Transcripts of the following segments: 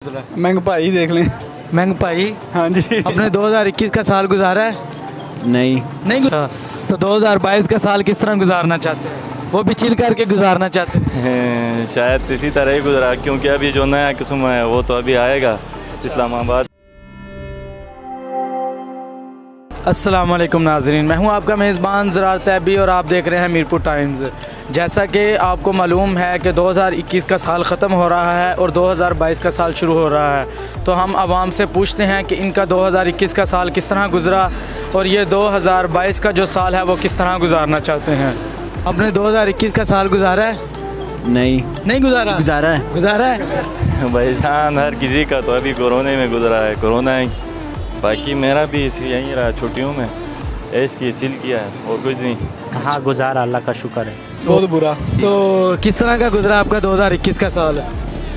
मतलब महंगाई देख लें। महंगाई। हाँ जी। अपने 2021 का साल गुजारा है? नहीं। नहीं गुजारा। तो 2022 का साल किस तरह गुजारना चाहते हैं? वो भी चिल करके गुजारना चाहते हैं? शायद इसी तरह ही गुजरा, क्योंकि अभी जो नया किस्म है वो तो अभी आएगा इस्लामाबाद। अस्सलाम वालेकुम नाज़रीन, मैं हूं आपका मेज़बान ज़रार तैबी और आप देख रहे हैं मीरपुर टाइम्स। जैसा कि आपको मालूम है कि 2021 का साल ख़त्म हो रहा है और 2022 का साल शुरू हो रहा है, तो हम आवाम से पूछते हैं कि इनका 2021 का साल किस तरह गुज़रा और ये 2022 का जो साल है वो किस तरह गुजारना चाहते हैं। आपने 2021 का साल गुजारा है? नहीं गुजारा। गुजारा है भाईजान, हर किसी का तो अभी कोरोना में गुजरा है, कोरोना है। बाकी मेरा भी इसी यहीं रहा, छुट्टियों में ऐश की चिल किया है और कुछ नहीं। हाँ गुजारा, अल्लाह का शुक्र है। बहुत बुरा। तो किस तरह का गुजरा आपका 2021 का साल?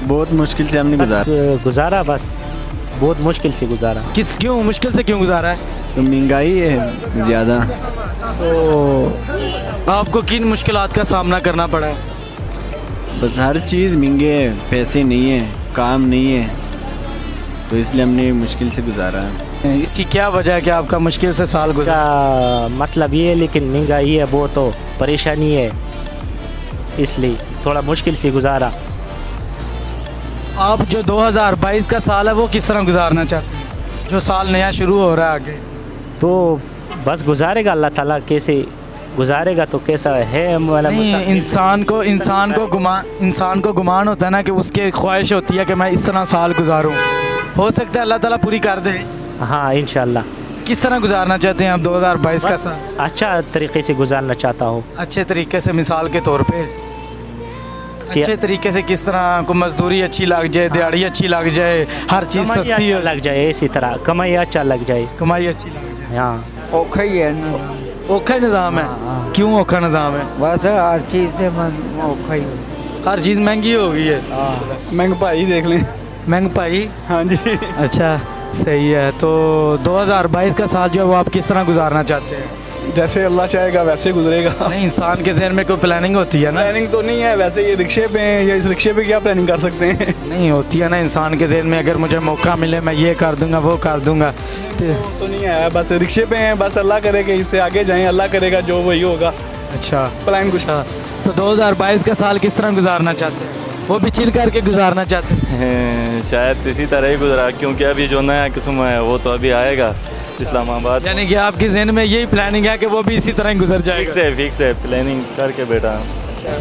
बहुत मुश्किल से हमने गुजारा, बस बहुत मुश्किल से गुजारा। क्यों मुश्किल से क्यों गुजारा है? तो महंगाई है ज़्यादा। तो आपको किन मुश्किलात का सामना करना पड़ा है? बस हर चीज़ महंगे है, पैसे नहीं है, काम नहीं है, तो इसलिए हमने मुश्किल से गुजारा है। इसकी क्या वजह है कि आपका मुश्किल से साल गुजरा? मतलब ये है, लेकिन महंगाई है वो तो परेशानी है, इसलिए थोड़ा मुश्किल से गुजारा। आप जो 2022 का साल है वो किस तरह गुजारना चाहते हैं, जो साल नया शुरू हो रहा है आगे? तो बस गुजारेगा, अल्लाह ताला कैसे गुजारेगा तो कैसा है। इंसान को गुमान होता है ना कि उसके ख्वाहिश होती है कि मैं इस तरह साल गुजारूं, हो सकता है अल्लाह ताला पूरी कर दे। हाँ इंशाल्लाह। किस तरह गुजारना चाहते हैं आप 2022 का साल? अच्छा तरीके से गुजारना चाहता हूँ। अच्छे तरीके से, मिसाल के तौर पे अच्छे तरीके से किस तरह? को मजदूरी अच्छी लग जाए, दिहाड़ी अच्छी लग जाए, हर चीज़ सस्ती लग जाए, इसी तरह कमाई अच्छा लग जाए। कमाई अच्छी लग जाए। हाँ औखा ही है ना। औखा निज़ाम है? क्यों औखा निज़ाम है? बस हर चीज़ से औखा ही, हर चीज़ महंगी हो गई है। महंगाई देख लें। महंगाई। हाँ जी। अच्छा सही है। तो 2022 का साल जो है वो आप किस तरह गुजारना चाहते हैं? जैसे अल्लाह चाहेगा वैसे गुजरेगा। नहीं, इंसान के जहन में कोई प्लानिंग होती है ना? प्लानिंग तो नहीं है, वैसे ये रिक्शे पे हैं, या इस रिक्शे पे क्या प्लानिंग कर सकते हैं? नहीं होती है ना इंसान के जहन में, अगर मुझे मौका मिले मैं ये कर दूंगा वो कर दूंगा। तो नहीं है, बस रिक्शे पे हैं, बस अल्लाह करे कि इससे आगे जाएं, अल्लाह करेगा जो वही होगा। अच्छा, प्लान कुछ। तो 2022 का साल किस तरह गुजारना चाहते हैं? वो भी चिल करके गुजारना चाहते हैं? शायद इसी तरह ही गुजरा, क्योंकि अभी जो नया किस्म है वो तो अभी आएगा इस्लामाबाद। यानी कि आपके जहन में यही प्लानिंग है कि वो भी इसी तरह ही गुजर जाएगा? फिक्स है, प्लानिंग करके बैठा। अच्छा।